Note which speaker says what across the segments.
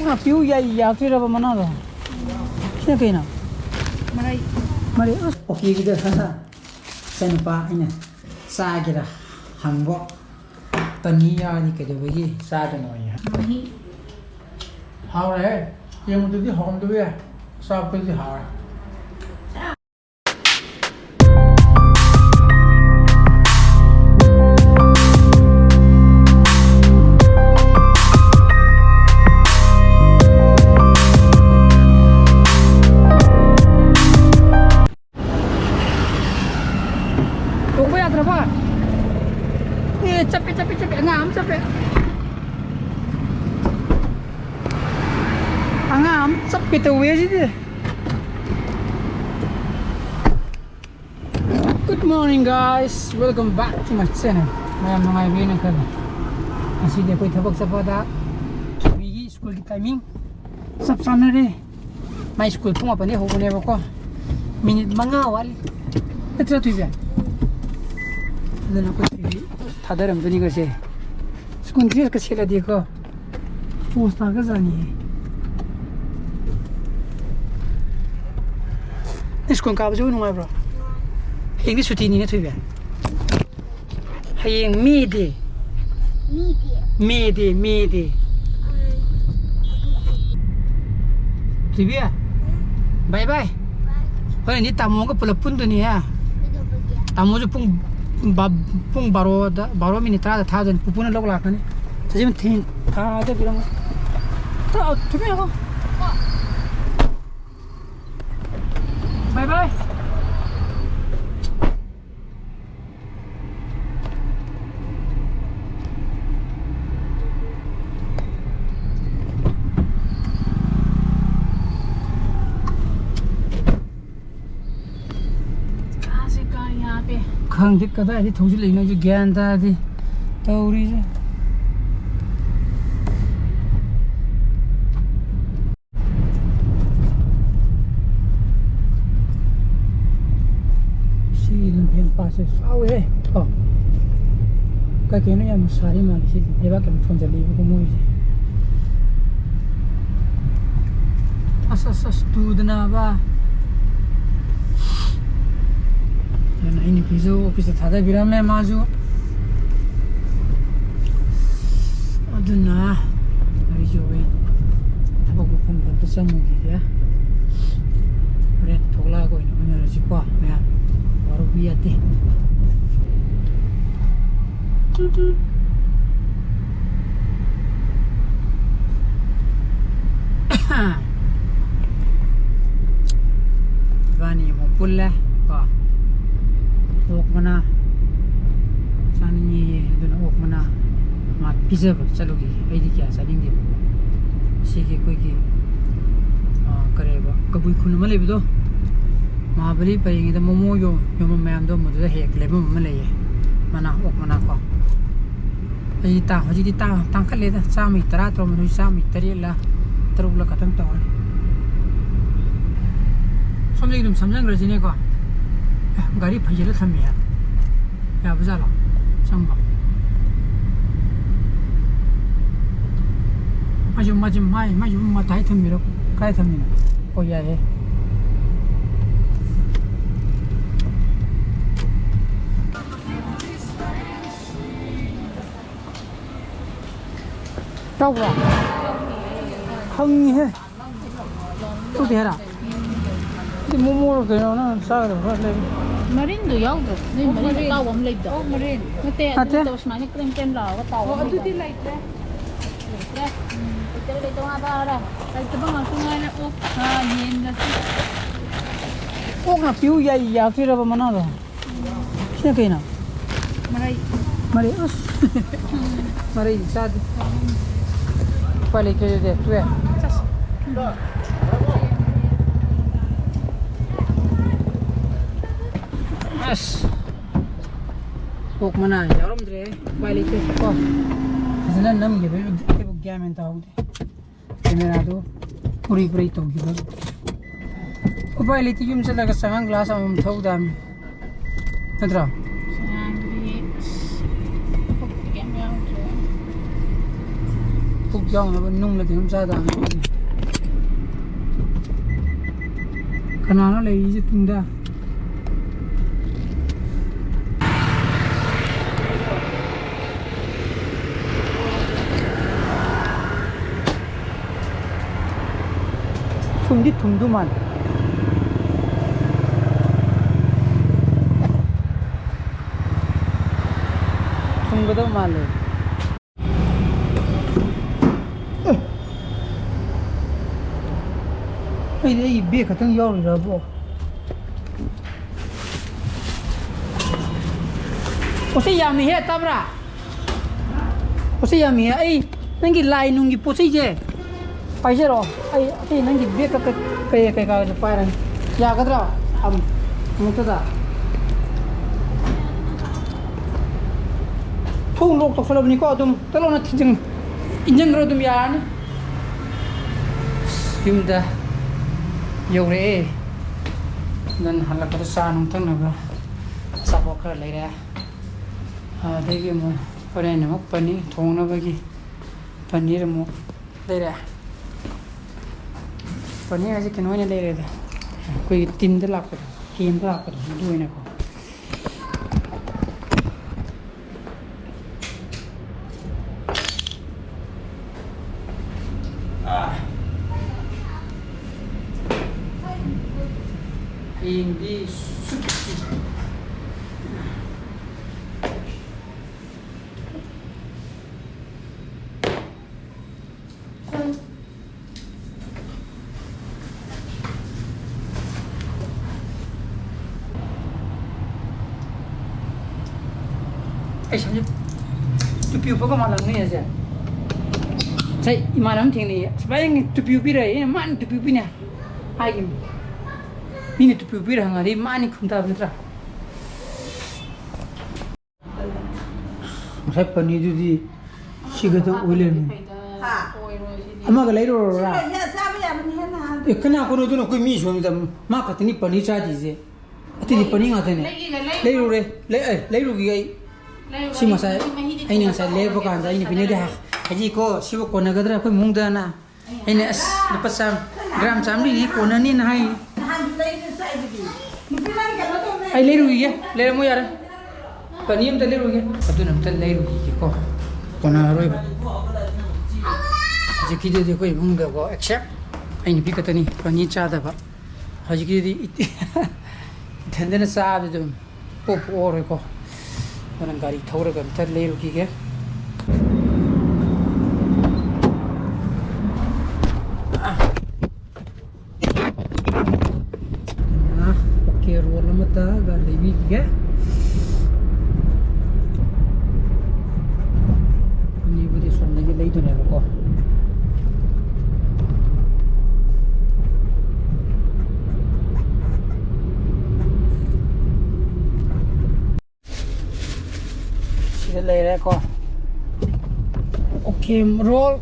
Speaker 1: na piu ya ya kira ba mana do kya kaina mari okay gida sen pa ina sa gira hangbo tani ya ni ke de bagi sa de no ya how re yemu de hom de ya sa pe de how capek ngam capek ngam capek tuh wes itu. Good morning guys, welcome back to my channel. Mayam mga ibig kan. Masih dia koi thabak sapada bigi school ki timing sab samne re my school pung apa ni ho ne ko minute manga wali etra tu ya dan aku थादरम पनि गसे स्कुन dress का छेला दिएको पोस्टा का जानी स्कुन का बजु नुङाय bro हेंनि सुति नि ने थुइबे हें मेदे थुइबे बाय बाय होय नि तामो का पुल पुन दुनि या तामो जो pung baro minit tara thousand pupuna log lakh ni sajim thin tha de birang ta thumi ako bye bye khang dik kada di thoji leina ju gyan ta di tauri je si lam phem pa se sawe oh ka ke no ya musari ma si eba ke thon jali ko moi je asa studna ba ini piso office thada birame maju aduna ai jowe thaba ko phone kan samu gi ya re thola ko ina manya ra sikwa me waru biate bani mo pulla pa ok mana sani dun ok mana ma pizza chalogi aidi kya sani de sike koi ki kareba kabui khun ma lebi do ma bali paingi da momo yo mam do modu da hek lebe ma le mana ok mana ko ai ta hoji di ta khale da sami tara to mu sami tari la taruk la katam ta somle dum samjang rajine ko गाड़ी फैजले थमे या बजाला संबा माजु माथाय थमिरो काय थमिना ओ या हे तावा खंगी है तो देरा 이 모모로 그냥 싸우러 가래.
Speaker 2: 마린도 야우도. 네 마린 까고 엄 레이도. 어 마린. 그때 또 스마니 크림 라고 따고. 어디디 라이트. 그래. 그때 레이도 하다라. 라이트 방아 통하나 옥. 아 옌다.
Speaker 1: 옥나 피우 야 키라 봐 만나도. 그냥 그이나. 마리 우스. 마리 사드. 빨리 켜야 돼. 왜? As ok mana yarom dre bali ke ko zana nam ge be bu gamen ta hude camera do puri to ge ba o bali ti yum chala ga sang glass am thau dam tadra yaunaba nung la dinam sada kanana lei ji tunda thumdi thumduman thumgada male ai dei be khatang yaw ra bo posai yami he tabra posai yami ai nangi lai nungi posai je paisero ai ati nangi be ka kai paran ya gadra mutada thong lok tok salabni ko dum talona thinjing injang ro dum yan yumda yore dan halakata sa nung tang na ba sabo khar lai ra adegi mo pare na mo pani thong na bagi paneer mo lai ra paneer aje keno ne lai ra da koi tin da lak pa kim da lak pa du ina ko hindi suki sampai tupi apa malam ni aja saya malam tinggi supaya tupi birai man tupi punya ayam ini tupi birai ngari mani kunta betra saya pani itu di sigatang ulen ama galai rora kena aku nuju nak kami suami dah mak katini pani cadi je ati di pani ngate ne leiru re leiru gay si masa ini yang saya lepas kan saya ini punya dah haji ko si ko nagadra ko mungda na ini lepas gram samli ni ko na ni nai ai leiru gay leiru mo yar pani am leiru gay atu nam leiru gay ko na roi haji ki de ko mungda ko accept ai ni pikatani pani chada ba haji ki di tendena sa de pop ore ko orang gari thora gam tar le ruki ke oke roll mata gari wi ke ni bude sonne ge lei done ko ko okay roll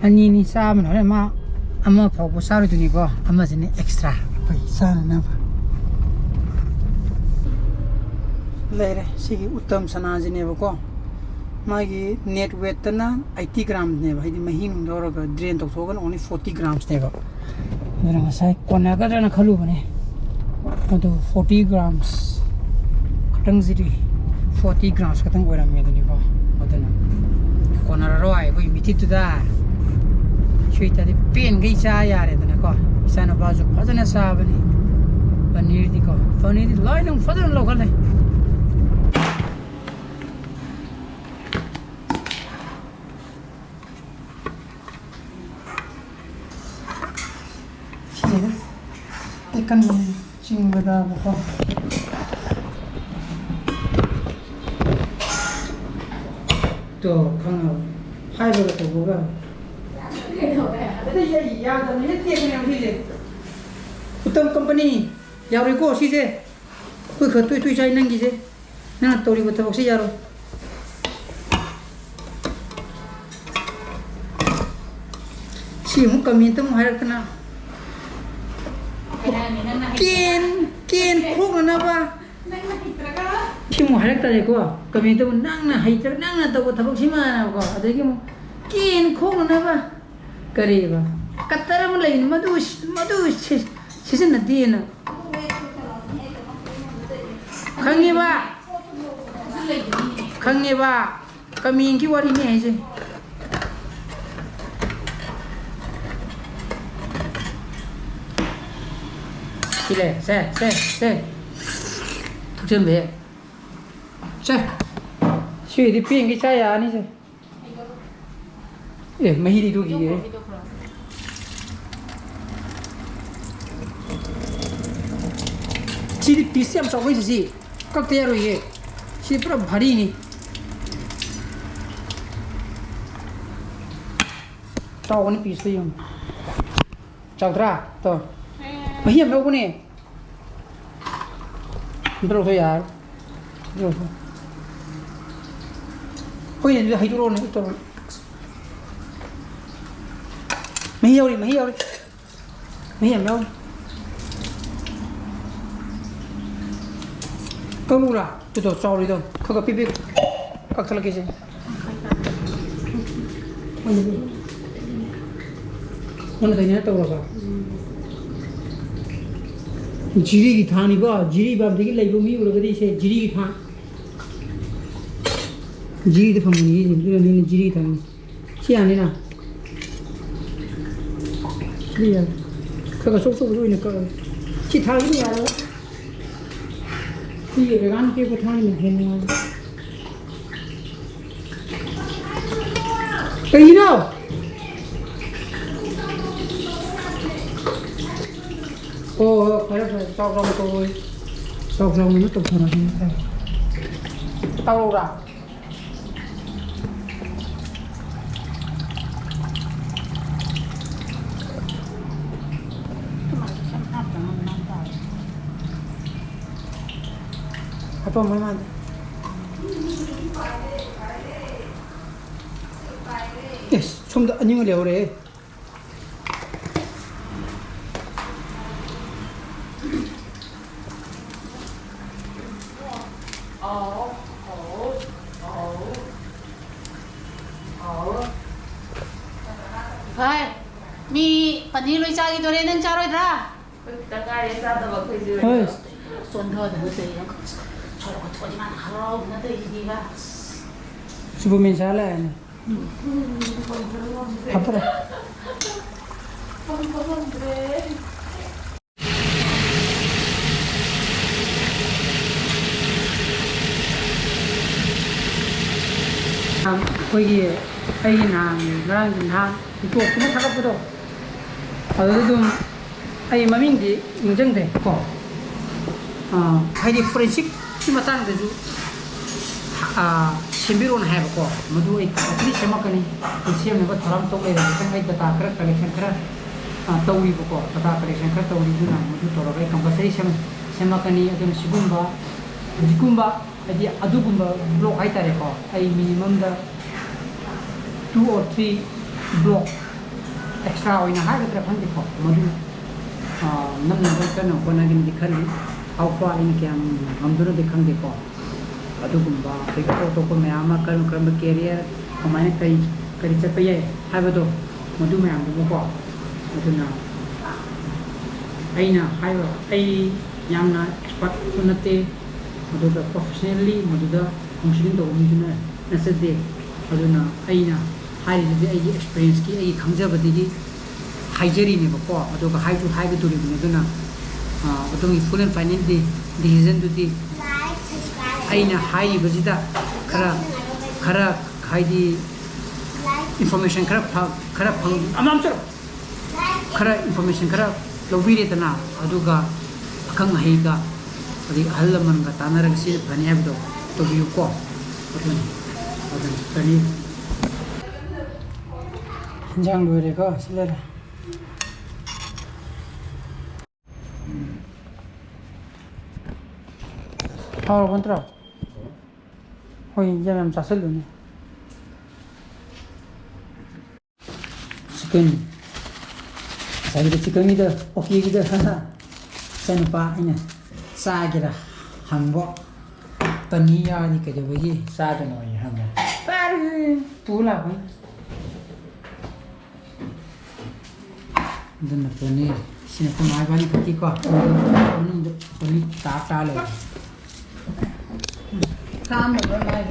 Speaker 1: ani ni sa man hore ma ama phau po saru tu ni ko ama jene extra koi sa na ba lere sigi uttam sana jene ba ko magi net weight na 80 grams ne ba hi mahin dor ga drain tok thogan only 40 grams ne ba mera sai kona ga na khalu bane to 40 grams khatang jiri 40 grams katang oram me duni ko odana kona roi ko imiti tu da chui ta de pen gai cha ya re dana ko isana bazu phajana sa bani paneer di ko paneer di lai long phajana lo khale ikan cingada ko तो खाना high बगा तो होगा ये याद नहीं है तेरे ने मुझे उत्तम कंपनी यार को सी से कोई खत तू चाय नंगी से ना तोरी बता बक्सी यारो सी मु कमी तो मुहार करना केन खोग ना बा कि मुहार करता है को कमी तो नंग ना हाई तर नंग ना तो थबक सीमा ना को अदे कि Kiên khôn nữa mà cái gì mà cắt tay mà lấy mà đu xí là tiền à khăng nghe ba cái mình cái gì này chứ cái này xe thực chân về xe suy đi pin cái chai à này chứ mấy đi đâu gì vậy chỉ đi pin xem sao vậy gì các tiệt rồi vậy chỉ phải bari này sao cái pin xem sao ra to mấy em đâu có nè đâu thôi yaar đâu thôi कोई नहीं height road नहीं तो mấy yêu đi mấy em đâu câu lu ra tôi cho đi đâu không có pipi các thứ là cái gì mana thấy nhá tao rồi jiri की थान ही बा jiri बाप देखी live में ही उड़े से jiri की थान jiri तो फंगनी है नहीं jiri थान क्या आने ना लिया कहाँ सोच रही है कहाँ की थान नहीं आ रहा ये वेगान के पठान में है ना कहीं ना ô phải sau rong tôi sau rong nó tục thằng này tao đâu ra apa mama yes 좀 더 안녕을 해오래
Speaker 2: Thôi, mi phần đi lôi cha đi tôi đến cha rồi ra.
Speaker 1: Thôi,
Speaker 2: xuân thôi thì tôi cho nó thôi mà không nó tới gì cả.
Speaker 1: Superman sao lại? Apa dah? 거기에 아이랑 나랑 또 그냥 작업도 어디도 아이 마민지 인정돼 거 하이디 프렌식 팀마땅 되주 신비로는 해보고 모두 어떻게 제목하니 시험에 그 사람 또 내가 생각이 다 그런 컬렉션 그런 떠오리 보고 다 컬렉션 그런 떠오리구나 모두 돌아가 컨버세이션 제목하니 어떤 시군바 지군바 अभी अदुगुम्बा block आई तारे को आई minimum the 2 or 3 block extra होइना हाय the fund को मधु नम नम कन को नगिन दिखनी हाउ फा इन कैम हम दोनों दिखन देखो अदुगुम्बा फिर तो को मैं आमा कर कैरियर हमारे कई चप ये हाय बदो मधु मैं आम को मधुना आईना हाय आई यामना एक्सपर्ट सुनते मधुदा प्रोफेशनली मधुदा फंक्शनिंग तो मिजुना नसदे अदुना आइना हाइदे आई एक्सपीरियंस की आई खंजबदगी हाइजरी ने बको अदुगा हाइजु हाइबे तुरि बिने दुना अदुगी full and final the decision दुदी आइना हाइ बजिदा खरा हाइदी इंफॉर्मेशन खरा फंग अमाम चलो खरा इंफॉर्मेशन खरा लोबिरे तना अदुगा अखंग हाइगा अभी हल मन का ताना रख सी फनी है तो भी को अदन फनी जंग गोरे को सिलर और कंट्रा होई जब हम सासल ने चिकन साइड चिकन इधर ओके इधर सन पा इने सागिरा हमबो तनी यानी के जबगी सादन होई हम पर तूला भाई Then the pony, Singapore, my body, Kiko, only Tata.
Speaker 2: Calm over my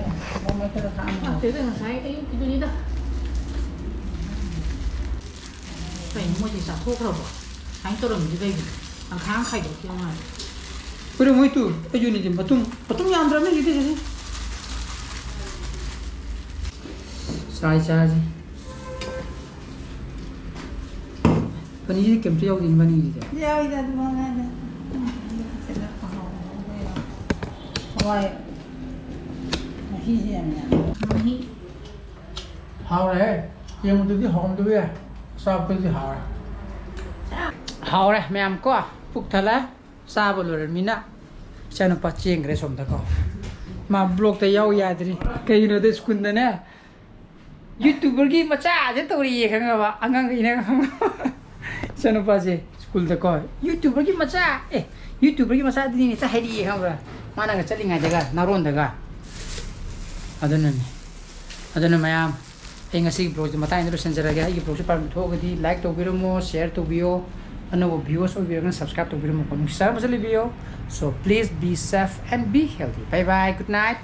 Speaker 2: moment of calm. Thế là sai cái đi đó. Phải mua gì sao thuốc rồi. Anh tôi làm gì đây? Anh kháng khai được chưa mà.
Speaker 1: Pero muito, eu não entendi, patum já andra mesmo, isso. Sai. Panis que eu tenho panis.
Speaker 2: Já vai dar uma nada. Oi. Hi gì nhỉ? Hi.
Speaker 1: Hào đấy, em muốn đi hòm tôi à? Sao bây giờ hào đấy? Hào đấy, mẹ em có, phục thật là sao bây giờ mình á, sao nó bắt chiên cái sôm đó có, mà blog thì giàu ya đi, cái nó đấy school đấy nè, YouTuber cái mà cha chứ tôi đi không có anh cái này không, sao nó bắt chiên school đó có, YouTuber cái mà cha, YouTuber cái mà cha đi này cha hay đi không rồi, mà nó cái chơi ngay đấy cái, naron đấy cái. Adana mayam engasi blog de matai ndro senjaraga igi blog par thogadi like to biromo share to bio anobo viewers or birogan subscribe to biromo kono share masali bio so please be safe and be healthy bye bye good night